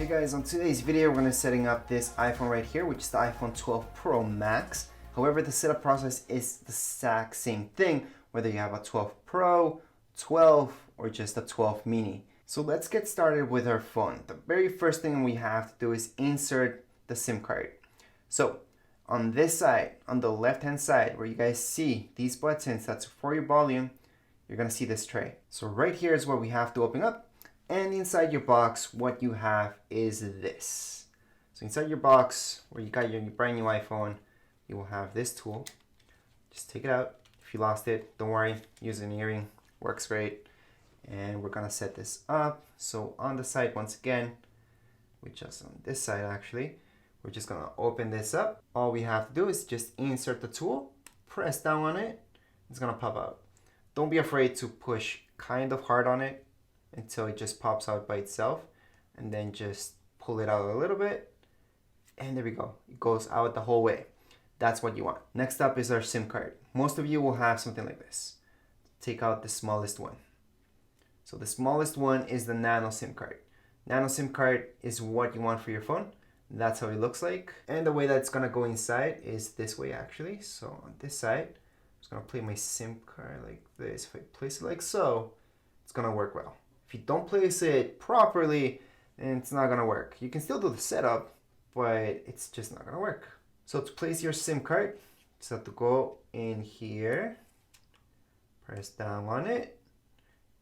Hey guys, on today's video we're going to be setting up this iPhone right here, which is the iPhone 12 Pro Max. However, the setup process is the exact same thing, whether you have a 12 Pro, 12, or just a 12 mini. So let's get started with our phone. The very first thing we have to do is insert the SIM card. So on this side, on the left hand side where you guys see these buttons, that's for your volume, you're going to see this tray. So right here is where we have to open up. And inside your box, what you have is this. So inside your box, where you got your brand new iPhone, you will have this tool. Just take it out. If you lost it, don't worry. Use an earring. Works great. And we're gonna set this up. So on the side, once again, which is on this side actually, we're just gonna open this up. All we have to do is just insert the tool, press down on it. It's gonna pop out. Don't be afraid to push kind of hard on it until it just pops out by itself, and then just pull it out a little bit, and there we go. It goes out the whole way. That's what you want. Next up is our SIM card. Most of you will have something like this. Take out the smallest one. So the smallest one is the nano SIM card. Nano SIM card is what you want for your phone. That's how it looks like. And the way that's gonna go inside is this way actually. So on this side, I'm just gonna play my SIM card like this. If I place it like so, it's gonna work well. If you don't place it properly, then it's not gonna work. You can still do the setup, but it's just not gonna work. So to place your SIM card, you just have to go in here, press down on it,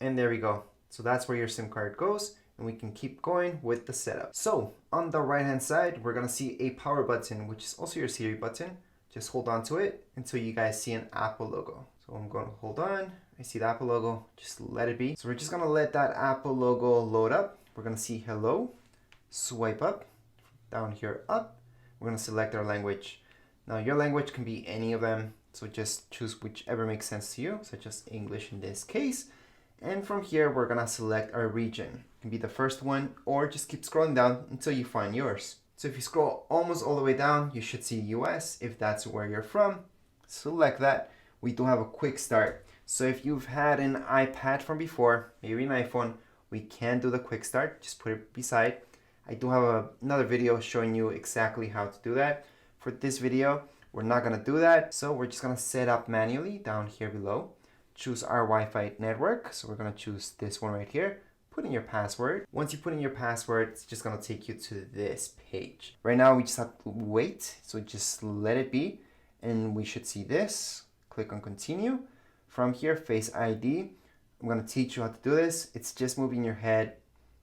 and there we go. So that's where your SIM card goes, and we can keep going with the setup. So on the right hand side, we're gonna see a power button, which is also your Siri button. Just hold on to it until you guys see an Apple logo. So I'm going to hold on. I see the Apple logo, just let it be. So we're just gonna let that Apple logo load up. We're gonna see hello, swipe up, down here up. We're gonna select our language. Now your language can be any of them, so just choose whichever makes sense to you, such as English in this case. And from here, we're gonna select our region. It can be the first one, or just keep scrolling down until you find yours. So if you scroll almost all the way down, you should see US. If that's where you're from, select that. We do have a quick start. So if you've had an iPad from before, maybe an iPhone, we can do the quick start. Just put it beside. I do have another video showing you exactly how to do that. For this video, we're not gonna do that. So we're just gonna set up manually down here below. Choose our Wi-Fi network. So we're gonna choose this one right here. Put in your password. Once you put in your password, it's just gonna take you to this page. Right now, we just have to wait. So just let it be. And we should see this. Click on continue. From here, Face ID. I'm gonna teach you how to do this. It's just moving your head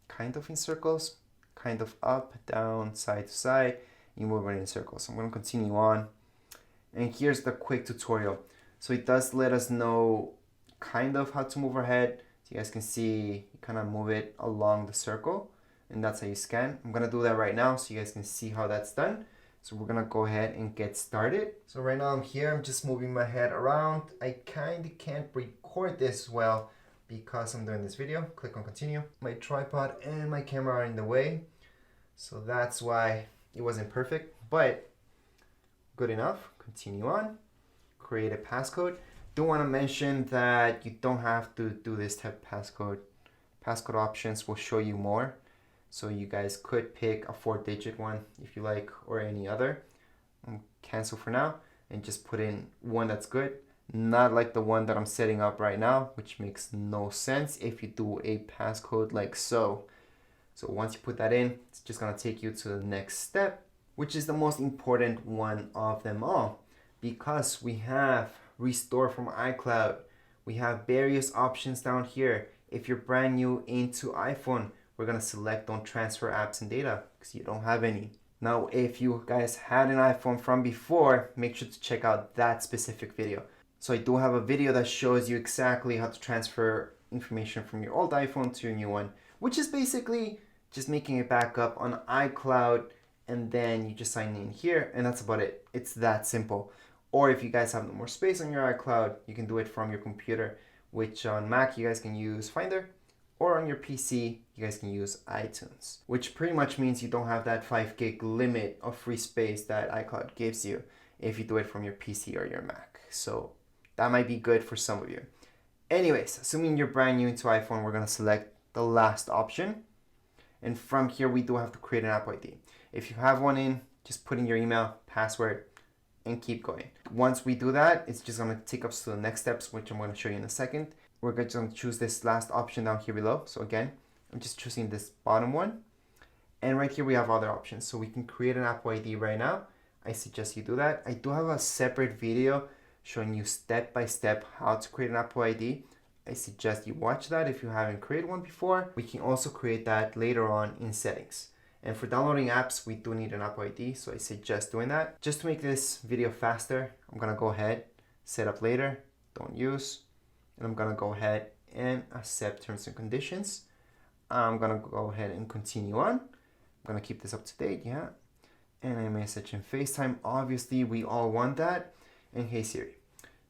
kind of in circles, kind of up, down, side to side. You move it in circles. I'm gonna continue on. And here's the quick tutorial. So it does let us know kind of how to move our head. So you guys can see, you kind of move it along the circle, and that's how you scan. I'm gonna do that right now so you guys can see how that's done. So we're gonna go ahead and get started. So right now I'm here, I'm just moving my head around. I kind of can't record this well because I'm doing this video. Click on continue. My tripod and my camera are in the way. So that's why it wasn't perfect, but good enough. Continue on, create a passcode. Do wanna mention that you don't have to do this type of passcode. Passcode options will show you more. So you guys could pick a 4-digit one if you like, or any other. Cancel for now and just put in one that's good. Not like the one that I'm setting up right now, which makes no sense if you do a passcode like so. So once you put that in, it's just gonna take you to the next step, which is the most important one of them all. Because we have restore from iCloud. We have various options down here. If you're brand new into iPhone, we're gonna select don't transfer apps and data because you don't have any. Now, if you guys had an iPhone from before, make sure to check out that specific video. So I do have a video that shows you exactly how to transfer information from your old iPhone to your new one, which is basically just making a backup on iCloud, and then you just sign in here, and that's about it. It's that simple. Or if you guys have no more space on your iCloud, you can do it from your computer, which on Mac you guys can use Finder, or on your PC, you guys can use iTunes, which pretty much means you don't have that 5 gig limit of free space that iCloud gives you if you do it from your PC or your Mac. So that might be good for some of you. Anyways, assuming you're brand new into iPhone, we're gonna select the last option. And from here, we do have to create an Apple ID. If you have one in, just put in your email, password, and keep going. Once we do that, it's just gonna take us to the next steps, which I'm gonna show you in a second. We're just gonna choose this last option down here below. So again, I'm just choosing this bottom one. And right here we have other options. So we can create an Apple ID right now. I suggest you do that. I do have a separate video showing you step by step how to create an Apple ID. I suggest you watch that if you haven't created one before. We can also create that later on in settings. And for downloading apps, we do need an Apple ID, so I suggest doing that. Just to make this video faster, I'm gonna go ahead, set up later, don't use, and I'm gonna go ahead and accept terms and conditions. I'm gonna go ahead and continue on. I'm gonna keep this up to date, yeah. And iMessage and FaceTime, obviously we all want that. And Hey Siri.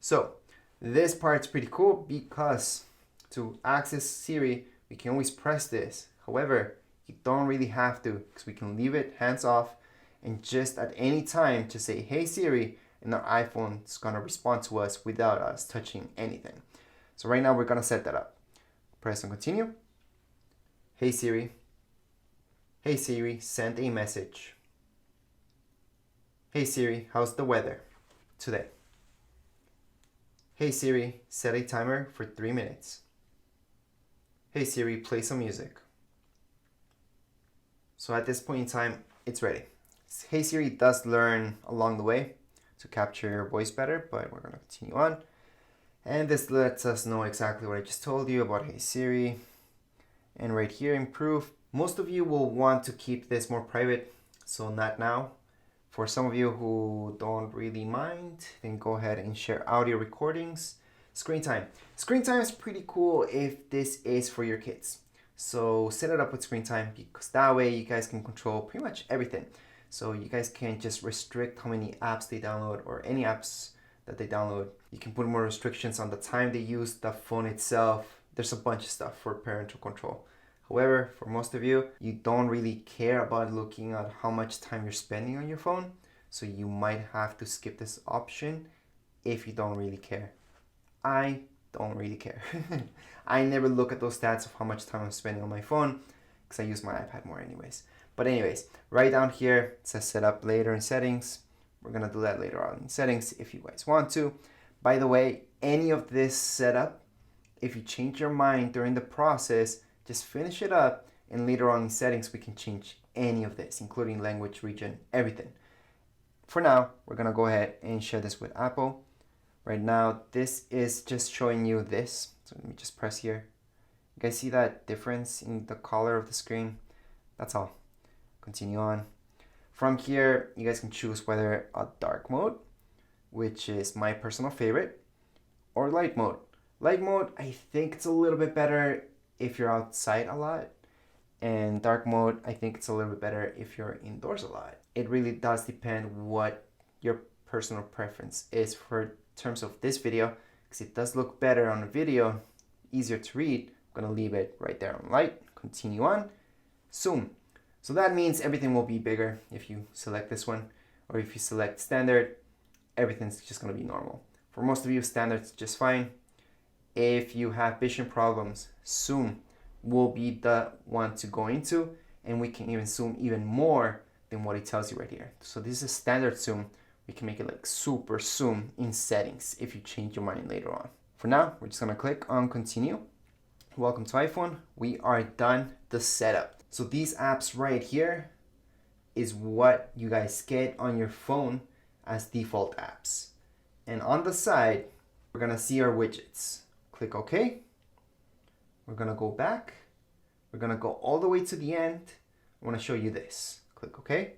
So this part's pretty cool because to access Siri, we can always press this. However, you don't really have to because we can leave it hands off and just at any time to say, Hey Siri, and our iPhone is gonna respond to us without us touching anything. So right now we're gonna set that up. Press on continue. Hey Siri. Hey Siri, send a message. Hey Siri, how's the weather today? Hey Siri, set a timer for 3 minutes. Hey Siri, play some music. So at this point in time, it's ready. Hey Siri does learn along the way to capture your voice better, but we're gonna continue on. And this lets us know exactly what I just told you about Hey Siri. And right here, improve. Most of you will want to keep this more private, so not now. For some of you who don't really mind, then go ahead and share audio recordings. Screen time. Screen time is pretty cool if this is for your kids. So set it up with screen time because that way you guys can control pretty much everything. So you guys can just restrict how many apps they download or any apps that they download. You can put more restrictions on the time they use the phone itself. There's a bunch of stuff for parental control. However, for most of you, you don't really care about looking at how much time you're spending on your phone. So you might have to skip this option if you don't really care. I don't really care. I never look at those stats of how much time I'm spending on my phone because I use my iPad more anyways. But anyways, right down here, it says set up later in settings. We're gonna do that later on in settings if you guys want to. By the way, any of this setup, if you change your mind during the process, just finish it up and later on in settings, we can change any of this, including language, region, everything. For now, we're gonna go ahead and share this with Apple. Right now, this is just showing you this. So let me just press here. You guys see that difference in the color of the screen? That's all. Continue on. From here, you guys can choose whether a dark mode, which is my personal favorite, or light mode. Light mode, I think it's a little bit better if you're outside a lot, and dark mode, I think it's a little bit better if you're indoors a lot. It really does depend what your personal preference is for terms of this video, because it does look better on a video, easier to read. I'm gonna leave it right there on light. Continue on. Zoom. So that means everything will be bigger if you select this one, or if you select standard, everything's just gonna be normal. For most of you, standard's just fine. If you have vision problems, zoom will be the one to go into, and we can even zoom even more than what it tells you right here. So this is standard zoom. We can make it like super zoom in settings if you change your mind later on. For now, we're just gonna click on continue. Welcome to iPhone. We are done the setup. So these apps right here is what you guys get on your phone as default apps. And on the side, we're gonna see our widgets. Click OK. We're gonna go back. We're gonna go all the way to the end. I wanna show you this. Click OK.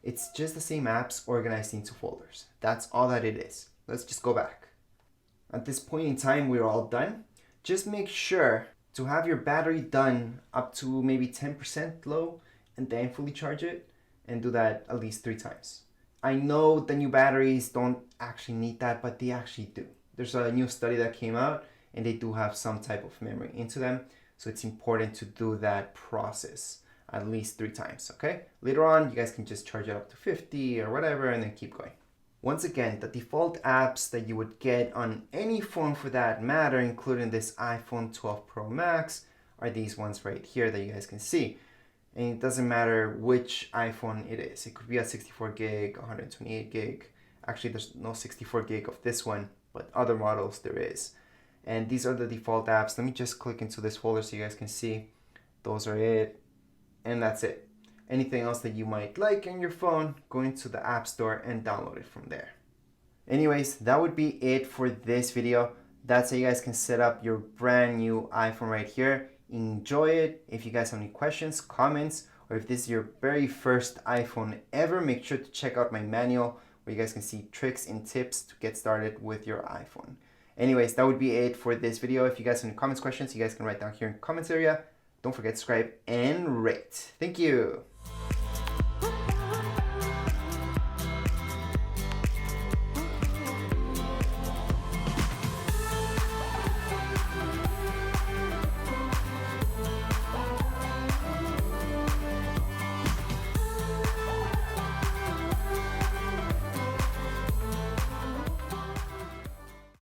It's just the same apps organized into folders. That's all that it is. Let's just go back. At this point in time, we're all done. Just make sure to have your battery done up to maybe 10% low and then fully charge it, and do that at least 3 times. I know the new batteries don't actually need that, but they actually do. There's a new study that came out and they do have some type of memory into them. So it's important to do that process at least 3 times, okay? Later on, you guys can just charge it up to 50 or whatever and then keep going. Once again, the default apps that you would get on any phone for that matter, including this iPhone 12 Pro Max, are these ones right here that you guys can see. And it doesn't matter which iPhone it is. It could be a 64 gig, 128 gig. Actually, there's no 64 gig of this one, but other models there is. And these are the default apps. Let me just click into this folder so you guys can see. Those are it. And that's it. Anything else that you might like on your phone, go into the App Store and download it from there. Anyways, that would be it for this video. That's how you guys can set up your brand new iPhone right here. Enjoy it. If you guys have any questions, comments, or if this is your very first iPhone ever, make sure to check out my manual where you guys can see tricks and tips to get started with your iPhone. Anyways, that would be it for this video. If you guys have any comments, questions, you guys can write down here in the comments area. Don't forget to subscribe and rate. Thank you.